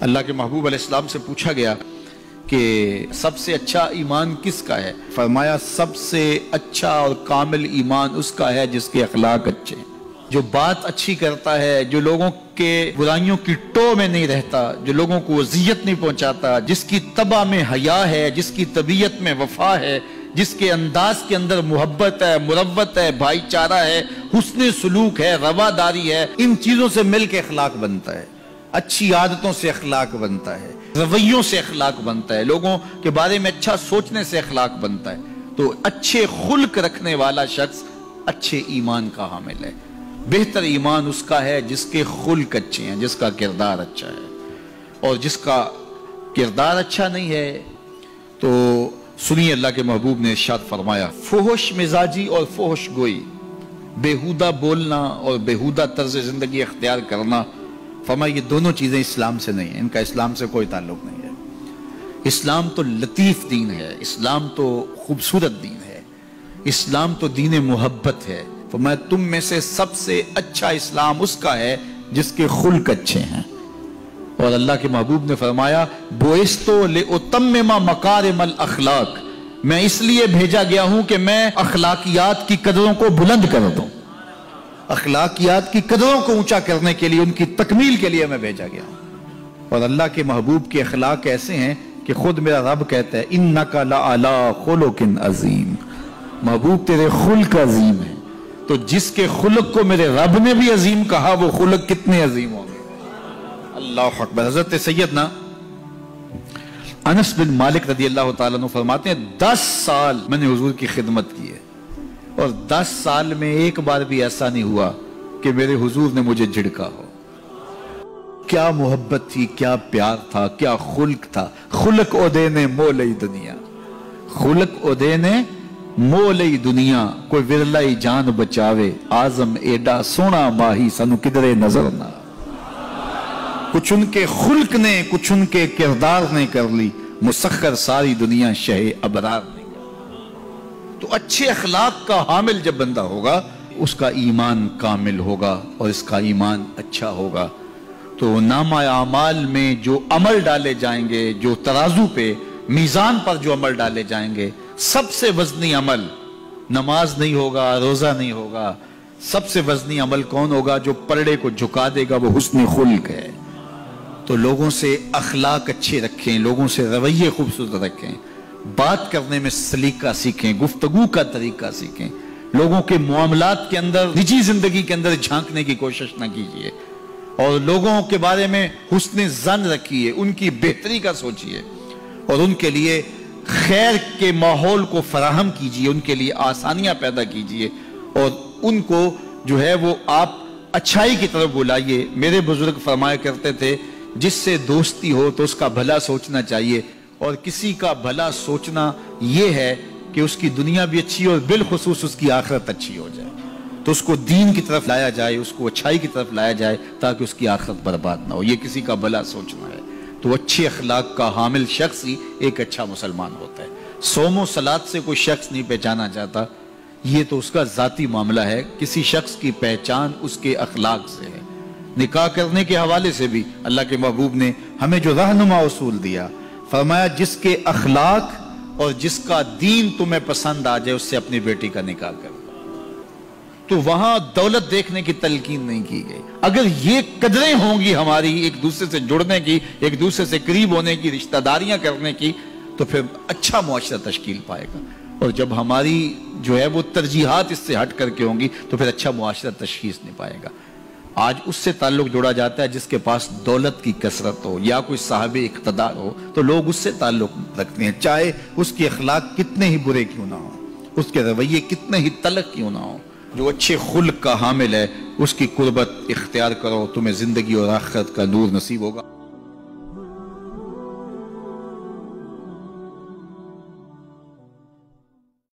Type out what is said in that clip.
اللہ کے محبوب علیہ السلام سے پوچھا گیا کہ سب سے اچھا ایمان کس کا ہے؟ فرمایا سب سے اچھا اور کامل ایمان اس کا ہے جس کے اخلاق اچھے ہیں، جو بات اچھی کرتا ہے، جو لوگوں کے برائیوں کی ٹو میں نہیں رہتا، جو لوگوں کو اذیت نہیں پہنچاتا، جس کی طبع میں حیا ہے، جس کی طبیعت میں وفا ہے، جس کے انداز کے اندر محبت ہے، مروت ہے، بھائی چارہ ہے، حسن سلوک ہے، رواداری ہے۔ ان چیزوں سے مل کے اخلاق بنتا ہے، اچھی عادتوں سے اخلاق بنتا ہے، رویوں سے اخلاق بنتا ہے، لوگوں کے بارے میں اچھا سوچنے سے اخلاق بنتا ہے۔ تو اچھے خلق رکھنے والا شخص اچھے ایمان کا حامل ہے۔ بہتر ایمان اس کا ہے جس کے خلق اچھے ہیں، جس کا کردار اچھا ہے، اور جس کا کردار اچھا نہیں ہے تو سنیے اللہ کے محبوب نے ارشاد فرمایا، فحش مزاجی اور فحش گوئی، بیہودہ بولنا اور بیہودہ طرز زندگی اختیار کرنا، فرمایا یہ دونوں چیزیں اسلام سے نہیں ہیں، ان کا اسلام سے کوئی تعلق نہیں ہے۔ اسلام تو لطیف دین ہے، اسلام تو خوبصورت دین ہے، اسلام تو دین محبت ہے۔ فرمایا تم میں سے سب سے اچھا اسلام اس کا ہے جس کے خلق اچھے ہیں۔ اور اللہ کے محبوب نے فرمایا بُعِثْتُ لِأُتَمِّمَ مَكَارِمَ الْأَخْلَاقِ، میں اس لیے بھیجا گیا ہوں کہ میں اخلاقیات کی قدروں کو بلند کر دوں، اخلاقیات کی قدروں کو اونچا کرنے کے لیے، ان کی تکمیل کے لیے میں بھیجا گیا ہوں۔ اور اللہ کے محبوب کے اخلاق ایسے ہیں کہ خود میرا رب کہتا ہے اِنَّكَ لَعَلَىٰ خُلُقٍ عَظِيمٍ، محبوب تیرے خلق عظیم ہیں۔ تو جس کے خلق کو میرے رب نے بھی عظیم کہا، وہ خلق کتنے عظیم ہوں گے۔ اللہ اکبر۔ حضرت سیدنا انس بن مالک رضی اللہ تعالیٰ عنہ فرماتے ہیں 10 سال میں نے حضور کی خدمت کی ہے، اور 10 سال میں ایک بار بھی ایسا نہیں ہوا کہ میرے حضور نے مجھے جھڑکا ہو۔ کیا محبت تھی، کیا پیار تھا، کیا خلق تھا۔ خلق اودے نے مولئی دنیا، خلق اودے نے مولئی دنیا، کوئی ورلائی جان بچاوے، آزم ایڈا سونا ماہی سنو کدرے نظر نہ۔ کچھ ان کے خلق نے، کچھ ان کے کردار نے کر لی، مسخر ساری دنیا شہ ابرار نے کر۔ تو اچھے اخلاق کا حامل جب بندہ ہوگا، اس کا ایمان کامل ہوگا اور اس کا ایمان اچھا ہوگا۔ تو نامہ اعمال میں جو عمل ڈالے جائیں گے، جو ترازو پہ، میزان پر جو عمل ڈالے جائیں گے، سب سے وزنی عمل نماز نہیں ہوگا، روزہ نہیں ہوگا۔ سب سے وزنی عمل کون ہوگا؟ جو پلڑے کو جھکا دے گا، وہ حسن خلق ہے۔ تو لوگوں سے اخلاق اچھے رکھیں، لوگوں سے رویے خوبصورت رکھیں، بات کرنے میں سلیقہ سیکھیں، گفتگو کا طریقہ سیکھیں، لوگوں کے معاملات کے اندر، نجی زندگی کے اندر جھانکنے کی کوشش نہ کیجیے، اور لوگوں کے بارے میں حسن ظن رکھیے، ان کی بہتری کا سوچیے، اور ان کے لیے خیر کے ماحول کو فراہم کیجیے، ان کے لیے آسانیاں پیدا کیجیے، اور ان کو جو ہے وہ آپ اچھائی کی طرف بلائیے۔ میرے بزرگ فرمایا کرتے تھے جس سے دوستی ہو تو اس کا بھلا سوچنا چاہیے، اور کسی کا بھلا سوچنا یہ ہے کہ اس کی دنیا بھی اچھی اور بالخصوص اس کی آخرت اچھی ہو جائے، تو اس کو دین کی طرف لایا جائے، اس کو اچھائی کی طرف لایا جائے تاکہ اس کی آخرت برباد نہ ہو۔ یہ کسی کا بھلا سوچنا ہے۔ تو اچھے اخلاق کا حامل شخص ہی ایک اچھا مسلمان ہوتا ہے۔ صوم و صلات سے کوئی شخص نہیں پہچانا جاتا، یہ تو اس کا ذاتی معاملہ ہے۔ کسی شخص کی پہچان اس کے اخلاق سے ہے۔ نکاح کرنے کے حوالے سے بھی اللہ کے محبوب نے ہمیں جو رہنما اصول دیا، فرمایا جس کے اخلاق اور جس کا دین تمہیں پسند آ جائے اس سے اپنی بیٹی کا نکاح کر۔ تو وہاں دولت دیکھنے کی تلقین نہیں کی گئی۔ اگر یہ قدریں ہوں گی ہماری ایک دوسرے سے جڑنے کی، ایک دوسرے سے قریب ہونے کی، رشتہ داریاں کرنے کی، تو پھر اچھا معاشرہ تشکیل پائے گا۔ اور جب ہماری جو ہے وہ ترجیحات اس سے ہٹ کر کے ہوں گی تو پھر اچھا معاشرہ تشخیص نہیں پائے گا۔ آج اس سے تعلق جوڑا جاتا ہے جس کے پاس دولت کی کثرت ہو یا کوئی صاحب اقتدار ہو، تو لوگ اس سے تعلق رکھتے ہیں، چاہے اس کے اخلاق کتنے ہی برے کیوں نہ ہوں، اس کے رویے کتنے ہی تلخ کیوں نہ ہوں۔ جو اچھے خلق کا حامل ہے اس کی قربت اختیار کرو، تمہیں زندگی اور آخرت کا نور نصیب ہوگا۔